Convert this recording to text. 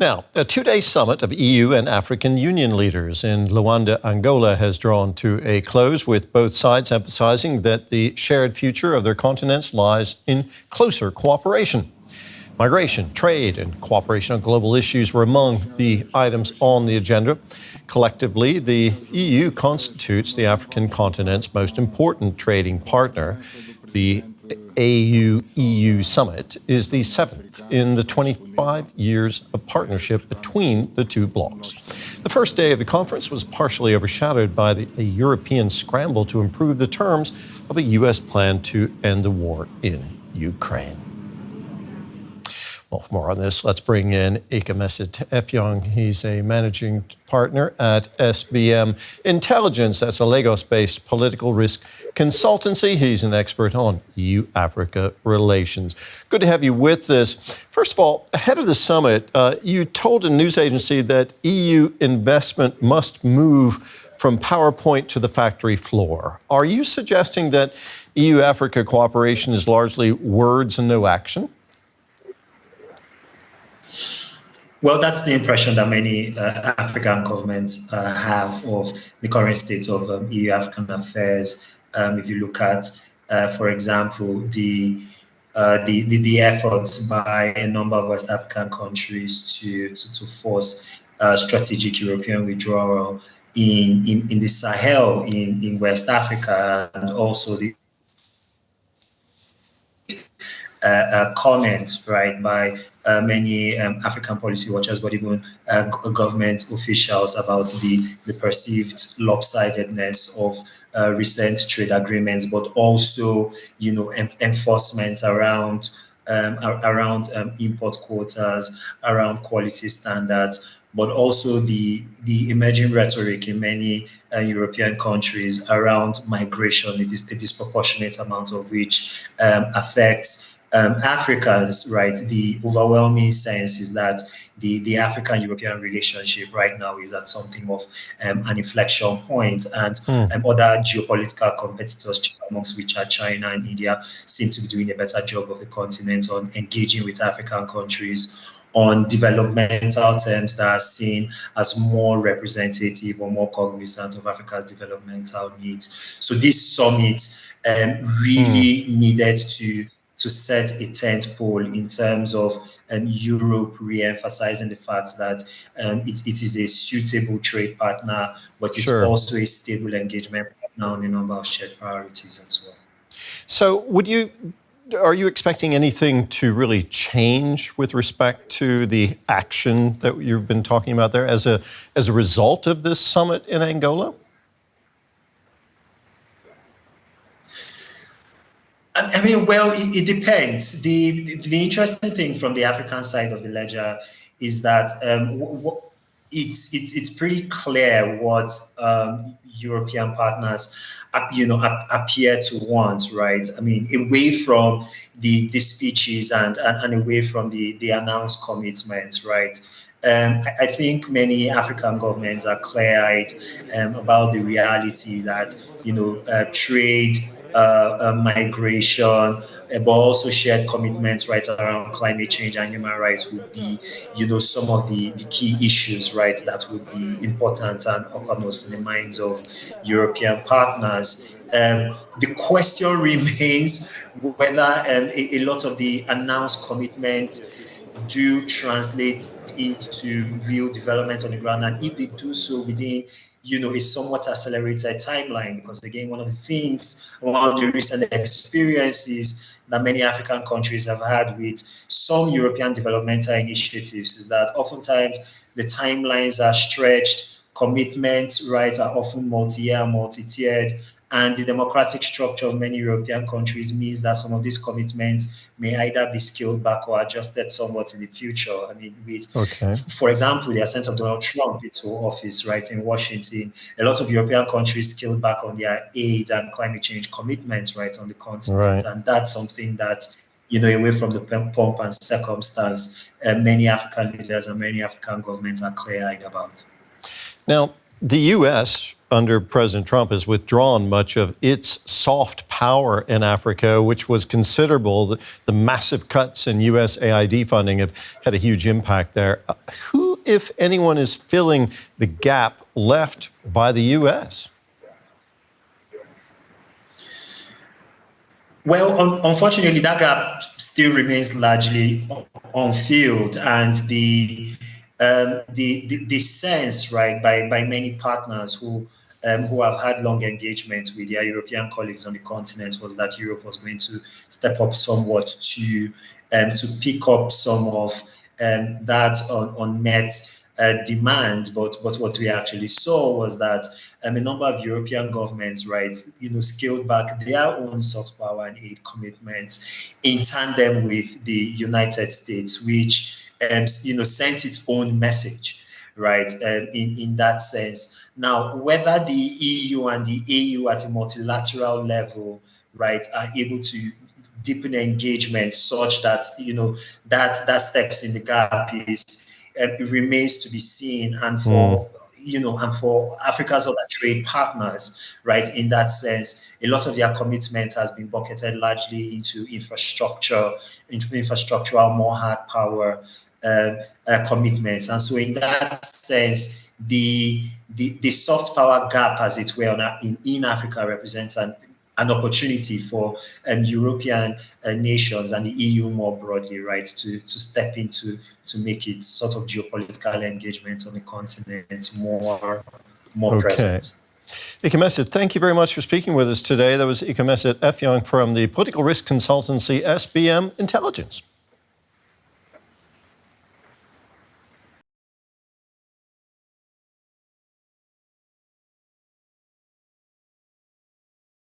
Now, a two-day summit of EU and African Union leaders in Luanda, Angola has drawn to a close, with both sides emphasizing that the shared future of their continents lies in closer cooperation. Migration, trade, and cooperation on global issues were among the items on the agenda. Collectively, the EU constitutes the African continent's most important trading partner. The AU-EU summit is the seventh in the 25 years of partnership between the two blocs. The first day of the conference was partially overshadowed by a European scramble to improve the terms of a U.S. plan to end the war in Ukraine. Well, for more on this, let's bring in Ikemesit Effiong. He's a managing partner at SBM Intelligence. That's a Lagos-based political risk consultancy. He's an expert on EU-Africa relations. Good to have you with us. First of all, ahead of the summit, you told a news agency that EU investment must move from PowerPoint to the factory floor. Are you suggesting that EU-Africa cooperation is largely words and no action? Well, that's the impression that many African governments have of the current state of EU-African affairs. If you look at, for example, the efforts by a number of West African countries to force strategic European withdrawal in the Sahel, in West Africa, and also the comment, right, by many African policy watchers, but even government officials about the perceived lopsidedness of recent trade agreements, but also, enforcement around import quotas, around quality standards, but also the emerging rhetoric in many European countries around migration, a disproportionate amount of which affects Africans, right? The overwhelming sense is that the African-European relationship right now is at something of an inflection point, and other geopolitical competitors, amongst which are China and India, seem to be doing a better job of the continent on engaging with African countries on developmental terms that are seen as more representative or more cognizant of Africa's developmental needs. So this summit really needed to set a tent pole in terms of Europe re-emphasizing the fact that it is a suitable trade partner, but it's also a stable engagement partner on a number of shared priorities as well. So are you expecting anything to really change with respect to the action that you've been talking about there as a result of this summit in Angola? I mean, well, it depends. The interesting thing from the African side of the ledger is that it's pretty clear what European partners appear to want, right? I mean, away from the speeches and away from the announced commitments, right? I think many African governments are clear-eyed about the reality that trade, migration, but also shared commitments right around climate change and human rights would be, some of the key issues, right, that would be important and uppermost in the minds of European partners. The question remains whether a lot of the announced commitments do translate into real development on the ground, and if they do so within a somewhat accelerated timeline, because again, one of the recent experiences that many African countries have had with some European developmental initiatives is that oftentimes the timelines are stretched, commitments, right, are often multi-year, multi-tiered, and the democratic structure of many European countries means that some of these commitments may either be scaled back or adjusted somewhat in the future. I mean, for example, the ascent of Donald Trump into office, right, in Washington, a lot of European countries scaled back on their aid and climate change commitments, right, on the continent. Right. And that's something that, away from the pomp and circumstance, many African leaders and many African governments are clear-eyed about. Now, the U.S. under President Trump, has withdrawn much of its soft power in Africa, which was considerable. The massive cuts in USAID funding have had a huge impact there. Who, if anyone, is filling the gap left by the U.S.? Well, unfortunately, that gap still remains largely unfilled, and the sense, right, by many partners who have had long engagements with their European colleagues on the continent was that Europe was going to step up somewhat to pick up some of that unmet demand. But what we actually saw was that a number of European governments, right, scaled back their own soft power and aid commitments in tandem with the United States, which sent its own message, right, in that sense. Now, whether the EU and the AU at a multilateral level, right, are able to deepen engagement such that that steps in the gap is it remains to be seen, and for and for Africa's other trade partners, right, in that sense, a lot of their commitment has been bucketed largely into infrastructural, more hard power commitments. And so in that sense, the soft power gap, as it were, in Africa represents an opportunity for European nations and the EU more broadly, right, to step into to make its sort of geopolitical engagement on the continent more present. Ikemesit, thank you very much for speaking with us today. That was Ikemesit Effiong from the political risk consultancy SBM Intelligence.